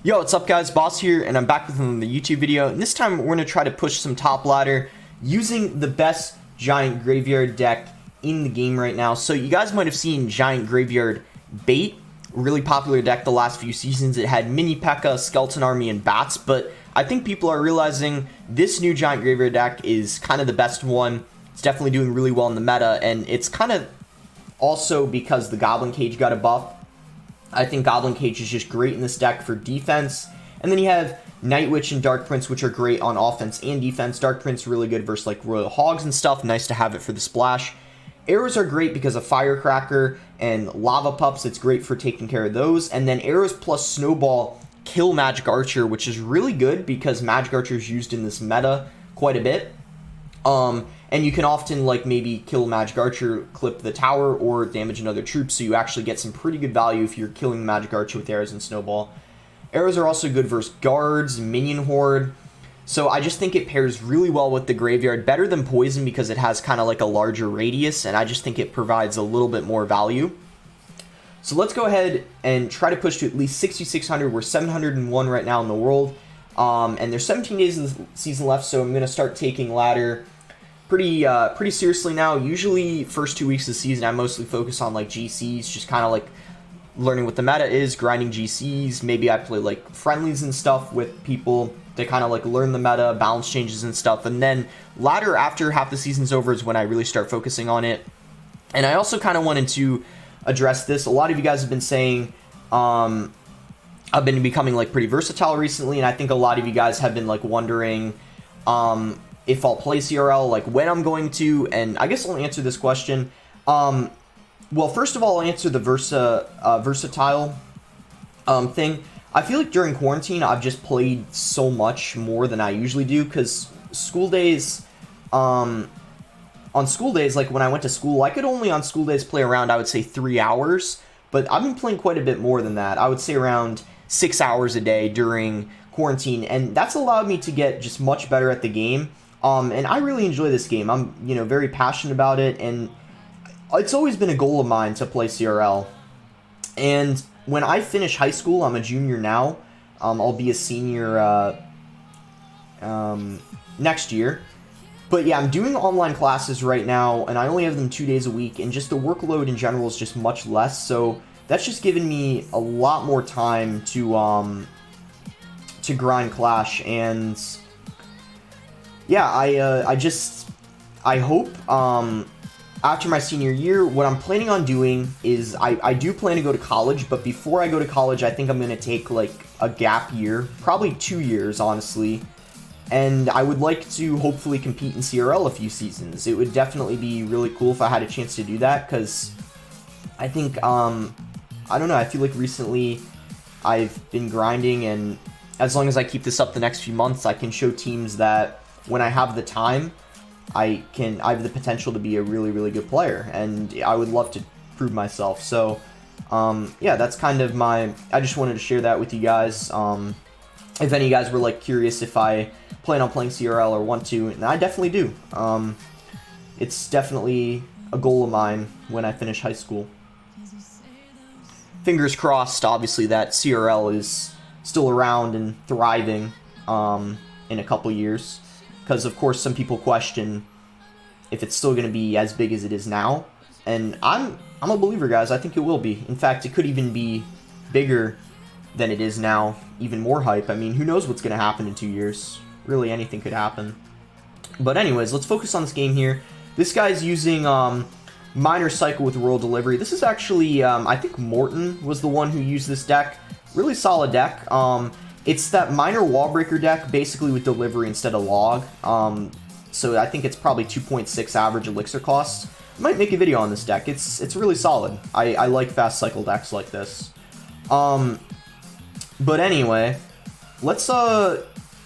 Yo, what's up guys, Boss here, and I'm back with another YouTube video, and this time we're going to try to push some top ladder using the best giant graveyard deck in the game right now. So you guys might have seen Giant Graveyard Bait, really popular deck the last few seasons. It had Mini P.E.K.K.A, Skeleton Army, and Bats, but I think people are realizing this new Giant Graveyard deck is kind of the best one. It's definitely doing really well in the meta, and it's kind of also because the Goblin Cage got a buff. I think Goblin Cage is just great in this deck for defense. And then you have Night Witch and Dark Prince, which are great on offense and defense. Dark Prince really good versus like Royal Hogs and stuff. Nice to have it for the splash. Arrows are great because of Firecracker and Lavapups. It's great for taking care of those. And then arrows plus Snowball kill Magic Archer, which is really good because Magic Archer is used in this meta quite a bit. And you can often, like, maybe kill Magic Archer, clip the tower, or damage another troop, so you actually get some pretty good value if you're killing the Magic Archer with arrows and Snowball. Arrows are also good versus guards, minion horde, so I just think it pairs really well with the graveyard, better than poison because it has kind of like a larger radius, and I just think it provides a little bit more value. So let's go ahead and try to push to at least 6,600. We're 701 right now in the world, and there's 17 days of the season left, so I'm going to start taking ladder pretty seriously now. Usually first 2 weeks of the season I mostly focus on like GCs, just kind of like learning what the meta is, grinding GCs. Maybe I play like friendlies and stuff with people to kind of like learn the meta, balance changes and stuff, and then ladder after half the season's over is when I really start focusing on it. And I also kind of wanted to address this. A lot of you guys have been saying I've been becoming like pretty versatile recently, and I think a lot of you guys have been like wondering if I'll play CRL, like when I'm going to, and I guess I'll answer this question. Well, first of all, I'll answer the versatile thing. I feel like during quarantine, I've just played so much more than I usually do, because school days, on school days, like when I went to school, I could only on school days play around, I would say 3 hours, but I've been playing quite a bit more than that. I would say around 6 hours a day during quarantine, and that's allowed me to get just much better at the game. And I really enjoy this game. I'm, very passionate about it, and it's always been a goal of mine to play CRL. And when I finish high school, I'm a junior now. I'll be a senior next year. But yeah, I'm doing online classes right now, and I only have them 2 days a week, and just the workload in general is just much less. So that's just given me a lot more time to grind Clash, and yeah, I hope, after my senior year, what I'm planning on doing is, I do plan to go to college, but before I go to college, I think I'm going to take, like, a gap year, probably 2 years, honestly, and I would like to hopefully compete in CRL a few seasons. It would definitely be really cool if I had a chance to do that, because I think, I don't know, I feel like recently I've been grinding, and as long as I keep this up the next few months, I can show teams that when I have the time, I have the potential to be a really, really good player, and I would love to prove myself. So, yeah, that's kind of I just wanted to share that with you guys. If any of you guys were, like, curious if I plan on playing CRL or want to, and I definitely do. It's definitely a goal of mine when I finish high school. Fingers crossed, obviously, that CRL is still around and thriving in a couple years. Because, of course, some people question if it's still going to be as big as it is now. And I'm a believer, guys. I think it will be. In fact, it could even be bigger than it is now. Even more hype. I mean, who knows what's going to happen in 2 years? Really, anything could happen. But anyways, let's focus on this game here. This guy's using Minor Cycle with Royal Delivery. This is actually, I think Morton was the one who used this deck. Really solid deck. It's that Minor Wallbreaker deck, basically with delivery instead of log. So I think it's probably 2.6 average elixir cost. I might make a video on this deck. It's really solid. I like fast cycle decks like this. But anyway, let's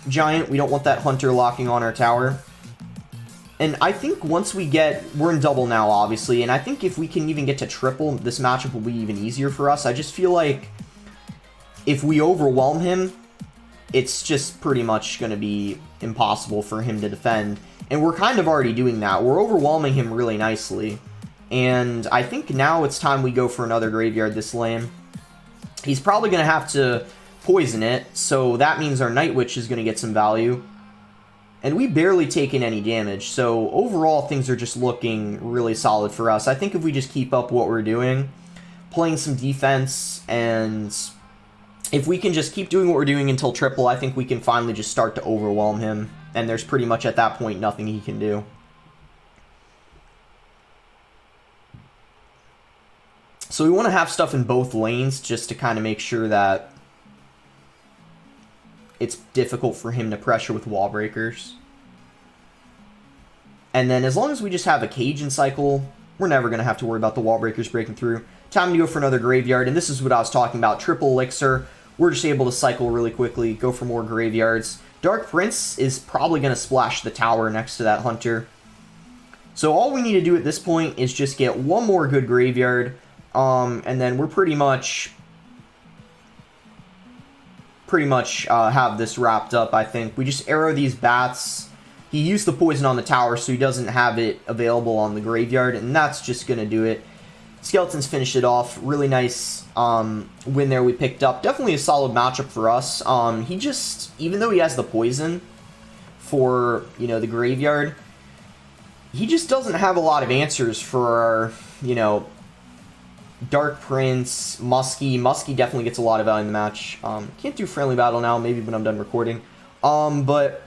Giant. We don't want that Hunter locking on our tower. And I think once we're in double now, obviously, and I think if we can even get to triple, this matchup will be even easier for us. I just feel like if we overwhelm him, it's just pretty much going to be impossible for him to defend. And we're kind of already doing that. We're overwhelming him really nicely. And I think now it's time we go for another graveyard this lane. He's probably going to have to poison it, so that means our Night Witch is going to get some value. And we barely taken any damage, so overall things are just looking really solid for us. I think if we just keep up what we're doing, playing some defense, and if we can just keep doing what we're doing until triple, I think we can finally just start to overwhelm him. And there's pretty much at that point nothing he can do. So we want to have stuff in both lanes just to kind of make sure that it's difficult for him to pressure with wall breakers. And then as long as we just have a cage in cycle, we're never going to have to worry about the wall breakers breaking through. Time to go for another graveyard, and this is what I was talking about. Triple elixir. We're just able to cycle really quickly, go for more graveyards. Dark Prince is probably going to splash the tower next to that hunter. So all we need to do at this point is just get one more good graveyard, and then we're pretty much have this wrapped up, I think. We just arrow these bats. He used the poison on the tower, so he doesn't have it available on the graveyard, and that's just going to do it. Skeletons finished it off. Really nice win there we picked up. Definitely a solid matchup for us. He just, even though he has the poison for, you know, the graveyard, he just doesn't have a lot of answers for our, you know, Dark Prince, Muskie. Muskie definitely gets a lot of value in the match. Can't do friendly battle now, maybe when I'm done recording. But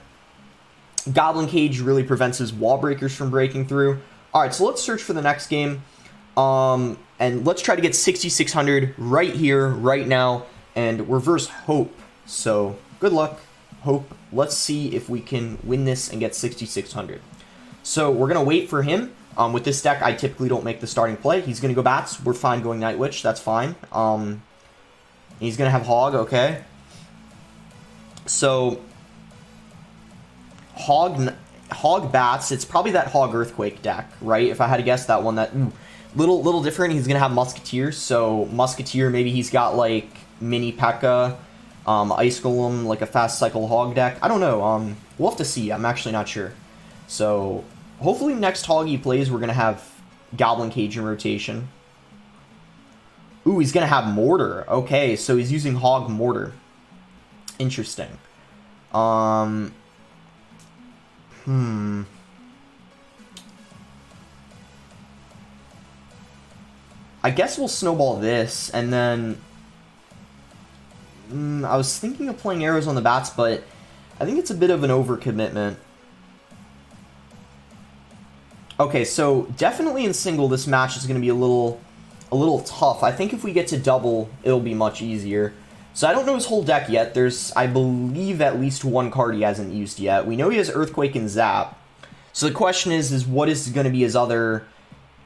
Goblin Cage really prevents his wall breakers from breaking through. Alright, so let's search for the next game. And let's try to get 6,600 right here, right now, and reverse Hope. So, good luck, Hope. Let's see if we can win this and get 6,600. So, we're going to wait for him. With this deck, I typically don't make the starting play. He's going to go Bats. We're fine going Night Witch. That's fine. He's going to have Hog, okay. So, Hog Bats, it's probably that Hog Earthquake deck, right? If I had to guess that one, that little different. He's gonna have Musketeer, so Musketeer, maybe he's got like mini P.E.K.K.A, Ice Golem, like a fast cycle Hog deck. I don't know. We'll have to see. I'm actually not sure. So hopefully next Hog he plays, we're gonna have Goblin Cage in rotation. Ooh, he's gonna have Mortar. Okay, so he's using Hog Mortar. Interesting. I guess we'll snowball this, and then I was thinking of playing arrows on the bats, but I think it's a bit of an overcommitment. Okay, so definitely in single, this match is going to be a little tough. I think if we get to double, it'll be much easier. So I don't know his whole deck yet. There's, I believe, at least one card he hasn't used yet. We know he has Earthquake and Zap. So the question is what is going to be his other...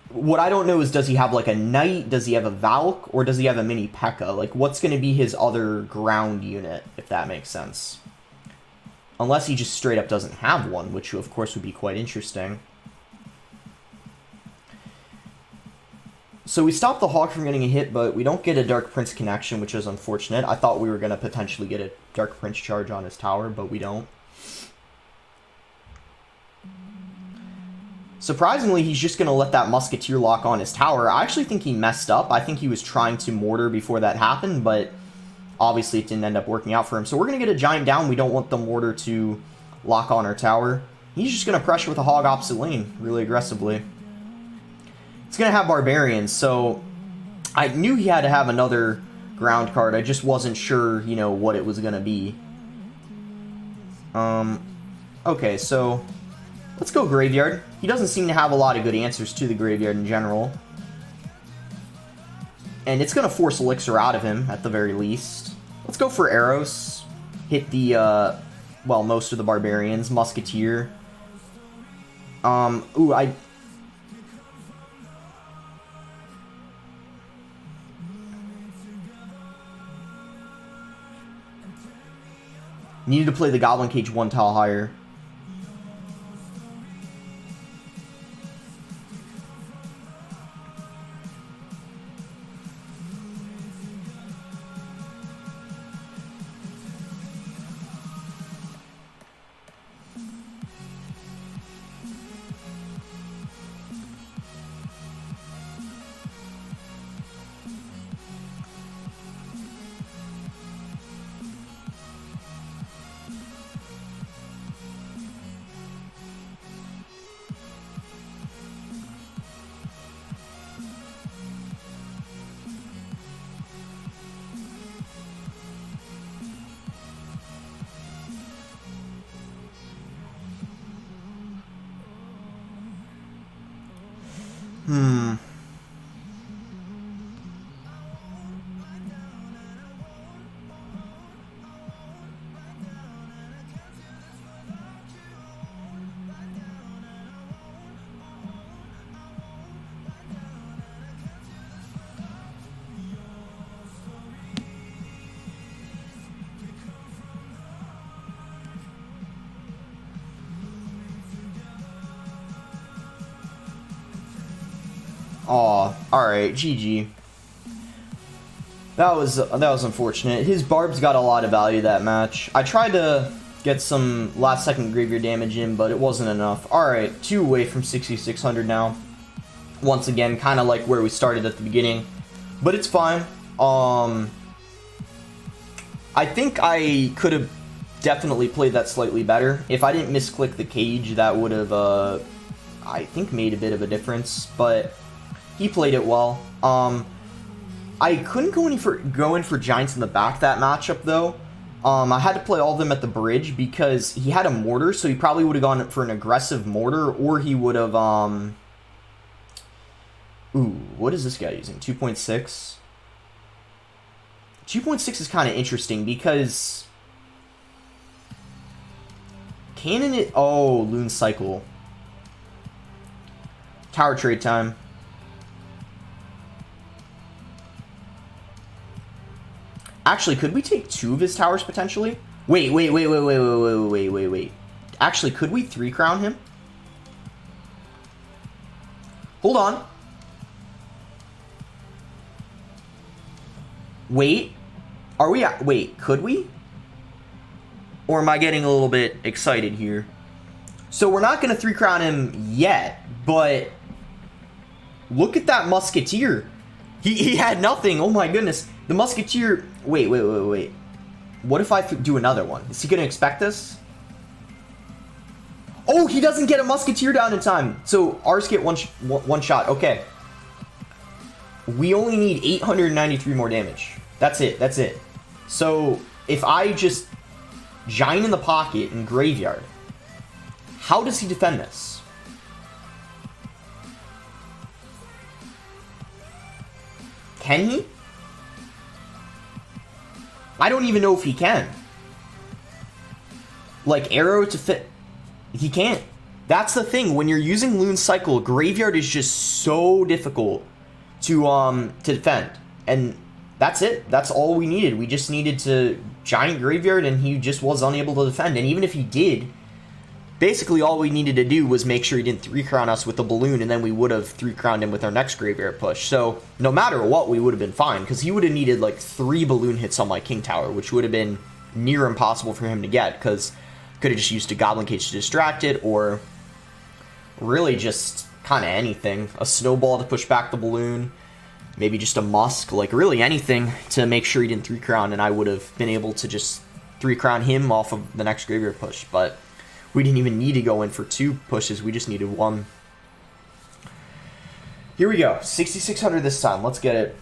What I don't know is, does he have like a Knight, does he have a Valk, or does he have a mini P.E.K.K.A? Like, what's going to be his other ground unit, if that makes sense? Unless he just straight up doesn't have one, which of course would be quite interesting. So we stopped the Hawk from getting a hit, but we don't get a Dark Prince connection, which is unfortunate. I thought we were going to potentially get a Dark Prince charge on his tower, but we don't. Surprisingly, he's just going to let that Musketeer lock on his tower. I actually think he messed up. I think he was trying to Mortar before that happened, but obviously it didn't end up working out for him. So we're going to get a Giant down. We don't want the Mortar to lock on our tower. He's just going to pressure with a Hog opposite lane really aggressively. He's going to have Barbarians, so I knew he had to have another ground card. I just wasn't sure, you know, what it was going to be. Okay, so let's go Graveyard. He doesn't seem to have a lot of good answers to the Graveyard in general. And it's going to force Elixir out of him, at the very least. Let's go for Arrows. Hit the, well, most of the Barbarians. Musketeer. Ooh, I... Needed to play the Goblin Cage one tile higher. Aw, alright, GG. That was unfortunate. His barbs got a lot of value that match. I tried to get some last second graveyard damage in, but it wasn't enough. Alright, 2 away from 6,600 now. Once again, kind of like where we started at the beginning. But it's fine. I think I could have definitely played that slightly better. If I didn't misclick the cage, that would have, I think, made a bit of a difference. But he played it well. I couldn't go in for giants in the back that matchup though. I had to play all of them at the bridge because he had a mortar, so he probably would have gone for an aggressive mortar, or he would have ooh, what is this guy using? 2.6. 2.6 is kind of interesting because cannon it. Oh, Loon Cycle. Tower trade time. Actually, could we take 2 of his towers potentially? Wait. Actually, could we 3 crown him? Hold on. Wait. Are we at... Wait, could we? Or am I getting a little bit excited here? So we're not going to 3 crown him yet, but look at that Musketeer. He had nothing. Oh my goodness. The Musketeer... Wait. What if I do another one? Is he going to expect this? Oh, he doesn't get a Musketeer down in time. So ours get one shot. Okay. We only need 893 more damage. That's it. So if I just giant in the pocket and graveyard, how does he defend this? Can he? I don't even know if he can. Like, arrow to fit... He can't. That's the thing. When you're using Loon Cycle, graveyard is just so difficult to defend. And that's it. That's all we needed. We just needed to giant graveyard, and he just was unable to defend. And even if he did, basically all we needed to do was make sure he didn't 3-crown us with a balloon, and then we would have 3-crowned him with our next graveyard push. So no matter what, we would have been fine, because he would have needed like 3 balloon hits on my King Tower, which would have been near impossible for him to get, because could have just used a Goblin Cage to distract it, or really just kind of anything. A Snowball to push back the balloon, maybe just a Musk, like really anything to make sure he didn't 3-crown, and I would have been able to just 3-crown him off of the next graveyard push. But we didn't even need to go in for 2 pushes, we just needed 1. Here we go, 6,600 this time, let's get it.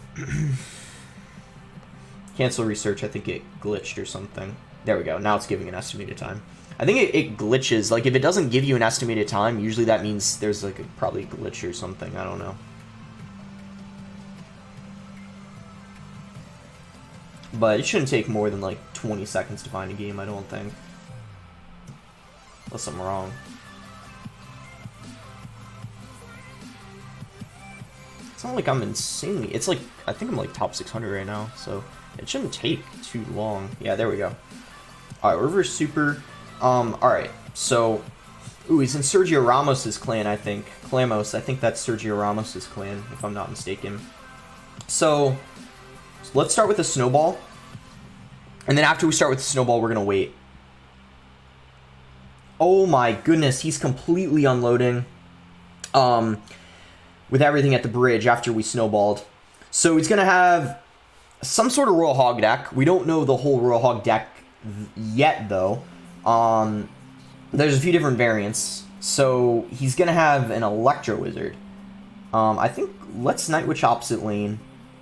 Cancel research, I think it glitched or something. There we go, now it's giving an estimated time. I think it glitches, like if it doesn't give you an estimated time, usually that means there's like probably a glitch or something, I don't know. But it shouldn't take more than like 20 seconds to find a game, I don't think. Unless I'm wrong. It's not like I'm insanely... It's like... I think I'm like top 600 right now, so it shouldn't take too long. Yeah, there we go. Alright, reverse super. Alright, so... Ooh, he's in Sergio Ramos's clan, I think. Clammos, I think that's Sergio Ramos's clan, if I'm not mistaken. So let's start with a Snowball. And then after we start with the Snowball, we're going to wait. Oh my goodness, he's completely unloading with everything at the bridge after we snowballed. So he's going to have some sort of Royal Hog deck. We don't know the whole Royal Hog deck yet, though. There's a few different variants. So he's going to have an Electro Wizard. I think let's Night Witch opposite lane,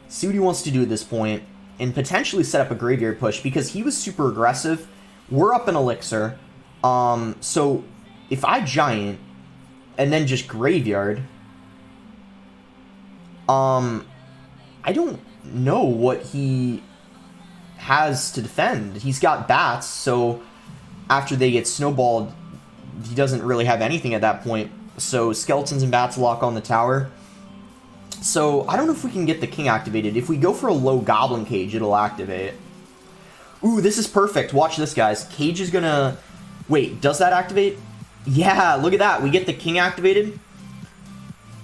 see what he wants to do at this point, and potentially set up a graveyard push, because he was super aggressive. We're up an Elixir. So if I giant and then just graveyard, I don't know what he has to defend. He's got bats, so after they get snowballed, he doesn't really have anything at that point. So skeletons and bats lock on the tower. So I don't know if we can get the king activated. If we go for a low goblin cage, it'll activate. Ooh, this is perfect. Watch this, guys. Cage is gonna... Wait, does that activate? Yeah, look at that. We get the king activated.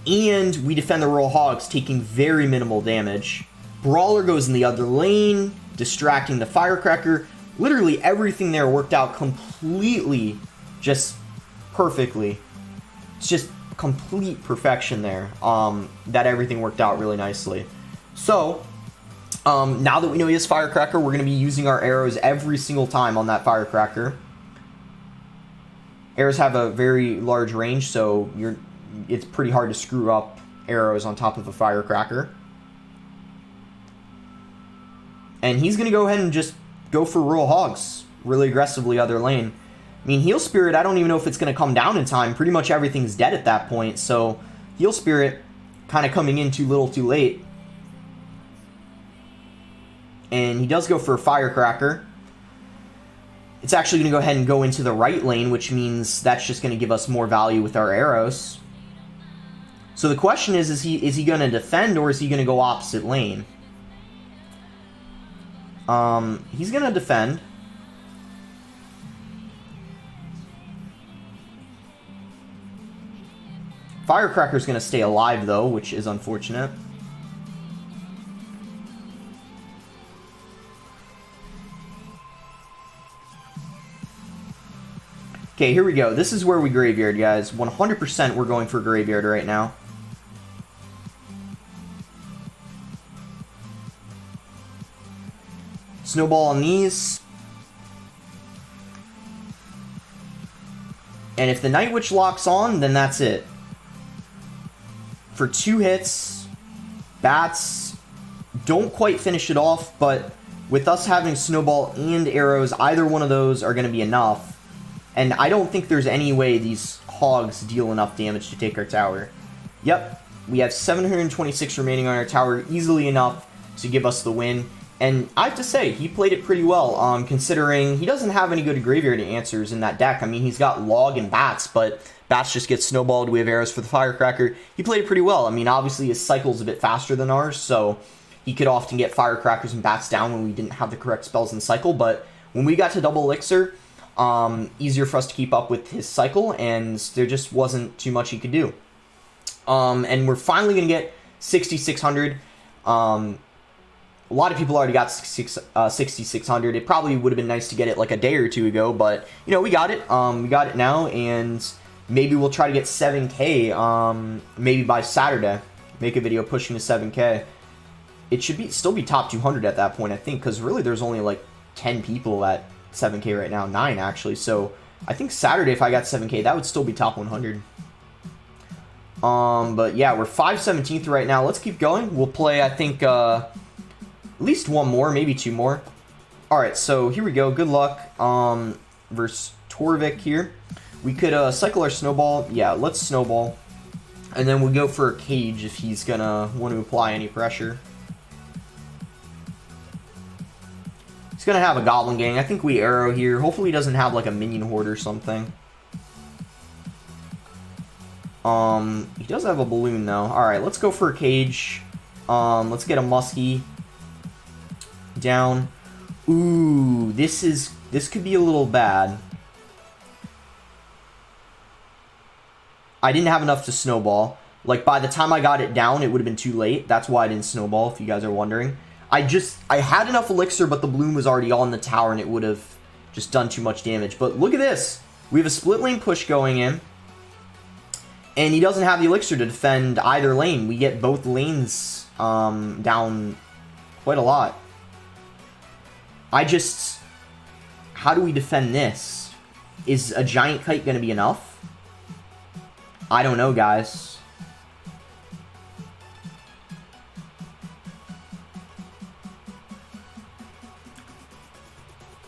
And we defend the royal hogs, taking very minimal damage. Brawler goes in the other lane, distracting the firecracker. Literally everything there worked out completely, just perfectly. It's just complete perfection there. That everything worked out really nicely. So, now that we know he has firecracker, we're going to be using our arrows every single time on that firecracker. Arrows have a very large range, so it's pretty hard to screw up arrows on top of a firecracker. And he's going to go ahead and just go for royal hogs really aggressively other lane. I mean, heal spirit, I don't even know if it's going to come down in time. Pretty much everything's dead at that point, so heal spirit kind of coming in too little too late. And he does go for a firecracker. It's actually going to go ahead and go into the right lane, which means that's just going to give us more value with our arrows. So the question is he going to defend, or is he going to go opposite lane? He's going to defend. Firecracker's going to stay alive, though, which is unfortunate. Okay, here we go. This is where we graveyard, guys. 100% we're going for graveyard right now. Snowball on these. And if the Night Witch locks on, then that's it. For 2 hits, bats don't quite finish it off, but with us having snowball and arrows, either one of those are going to be enough. And I don't think there's any way these hogs deal enough damage to take our tower. Yep, we have 726 remaining on our tower, easily enough to give us the win. And I have to say, he played it pretty well, considering he doesn't have any good graveyard answers in that deck. I mean, he's got log and bats, but bats just get snowballed. We have arrows for the firecracker. He played it pretty well. I mean, obviously his cycle's a bit faster than ours, so he could often get firecrackers and bats down when we didn't have the correct spells in cycle. But when we got to double elixir, easier for us to keep up with his cycle, and there just wasn't too much he could do. And we're finally going to get 6,600. A lot of people already got 6,600. It probably would have been nice to get it like a day or two ago, but, you know, we got it. We got it now, and maybe we'll try to get 7K, maybe by Saturday. Make a video pushing to 7K. It should still be top 200 at that point, I think, because really there's only like 10 people at 7K right now. 9, actually. So I think Saturday, if I got 7K, that would still be top 100. But yeah, we're 517th right now. Let's keep going. We'll play, I think, at least one more, maybe 2 more. Alright, so here we go. Good luck. Versus Torvik here. We could cycle our snowball. Yeah, let's snowball. And then we'll go for a cage if he's gonna want to apply any pressure. He's gonna have a goblin gang. I think we arrow here. Hopefully he doesn't have like a minion horde or something. He does have a balloon though. Alright, let's go for a cage. Let's get a muskie down. Ooh, this could be a little bad. I didn't have enough to snowball. Like, by the time I got it down, it would have been too late. That's why I didn't snowball, if you guys are wondering. I had enough elixir, but the balloon was already on the tower, and it would have just done too much damage. But look at this. We have a split lane push going in. And he doesn't have the elixir to defend either lane. We get both lanes down quite a lot. How do we defend this? Is a giant kite going to be enough? I don't know, guys.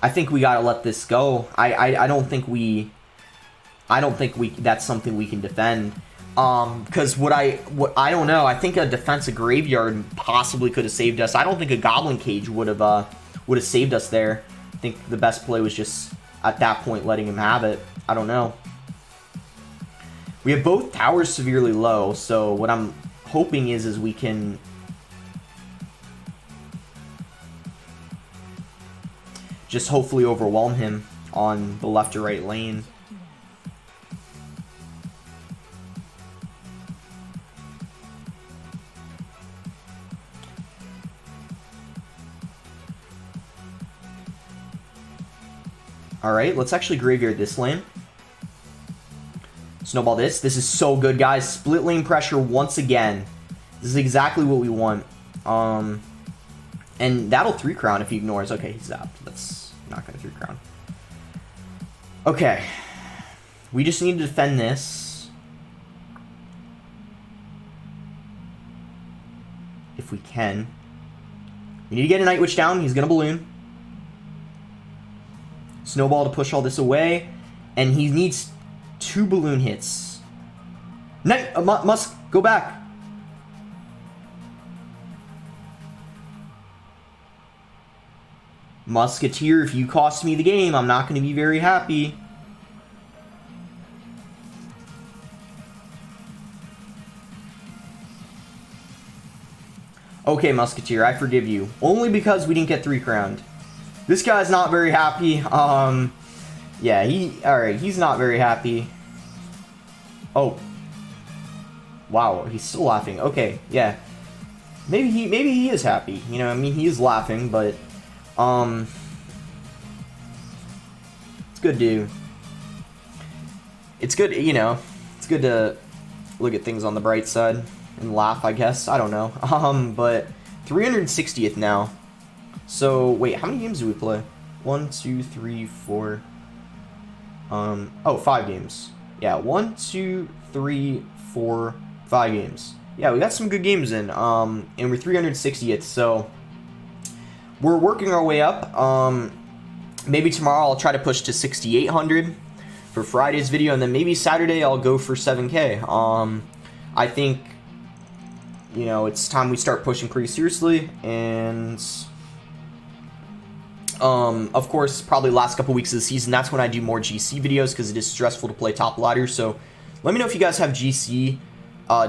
I think we gotta let this go. I don't think that's something we can defend. Because what I don't know. I think a defensive graveyard possibly could have saved us. I don't think a goblin cage would have saved us there. I think the best play was just at that point letting him have it. I don't know. We have both towers severely low, so what I'm hoping is we can just hopefully overwhelm him on the left or right lane. Alright, let's actually graveyard this lane. Snowball this. This is so good, guys. Split lane pressure once again. This is exactly what we want. And that'll 3-crown if he ignores. Okay, he's zapped. That's not going to 3-crown. Okay. We just need to defend this. If we can. We need to get a Night Witch down. He's going to balloon. Snowball to push all this away. And he needs 2 balloon hits. Must go back. Musketeer, if you cost me the game, I'm not going to be very happy. Okay, Musketeer, I forgive you. Only because we didn't get 3-crowned. This guy's not very happy. Yeah, alright, he's not very happy. Oh. Wow, he's still laughing. Okay, yeah. Maybe he is happy. You know, I mean, he is laughing, but it's good to, it's good, you know, it's good to look at things on the bright side and laugh, I guess. I don't know. But 360th now. So, wait, how many games do we play? 1, 2, 3, 4. Oh, 5 games. Yeah, 1, 2, 3, 4, 5 games. Yeah, we got some good games in. And we're 360th, so we're working our way up. Maybe tomorrow I'll try to push to 6,800 for Friday's video, and then maybe Saturday I'll go for 7K. I think, you know, it's time we start pushing pretty seriously, and of course, probably last couple weeks of the season, that's when I do more GC videos, because it is stressful to play top ladder. So let me know if you guys have GC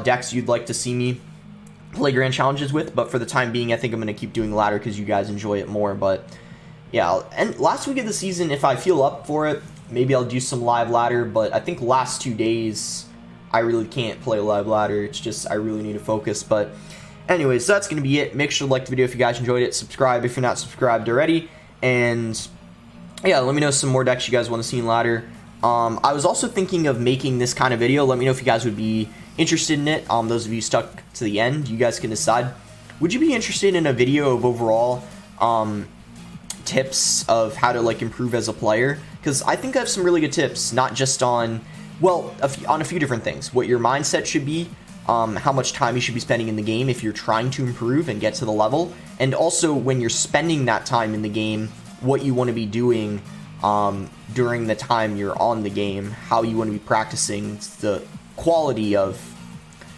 decks you'd like to see me play grand challenges with, but for the time being, I think I'm going to keep doing ladder because you guys enjoy it more. But yeah, and last week of the season, if I feel up for it, maybe I'll do some live ladder, but I think last 2 days I really can't play live ladder. It's just I really need to focus. But anyways, that's going to be it. Make sure to like the video if you guys enjoyed it, subscribe if you're not subscribed already, and yeah, let me know some more decks you guys want to see in ladder. I was also thinking of making this kind of video. Let me know if you guys would be interested in it. Those of you stuck to the end, you guys can decide. Would you be interested in a video of overall tips of how to like improve as a player? Because I think I have some really good tips, not just on, well, on a few different things. What your mindset should be, how much time you should be spending in the game if you're trying to improve and get to the level, and also when you're spending that time in the game, what you want to be doing during the time you're on the game, how you want to be practicing, the quality of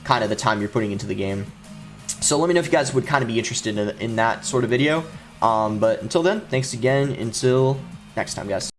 kind of the time you're putting into the game. So let me know if you guys would kind of be interested in that sort of video. But until then, thanks again. Until next time, guys.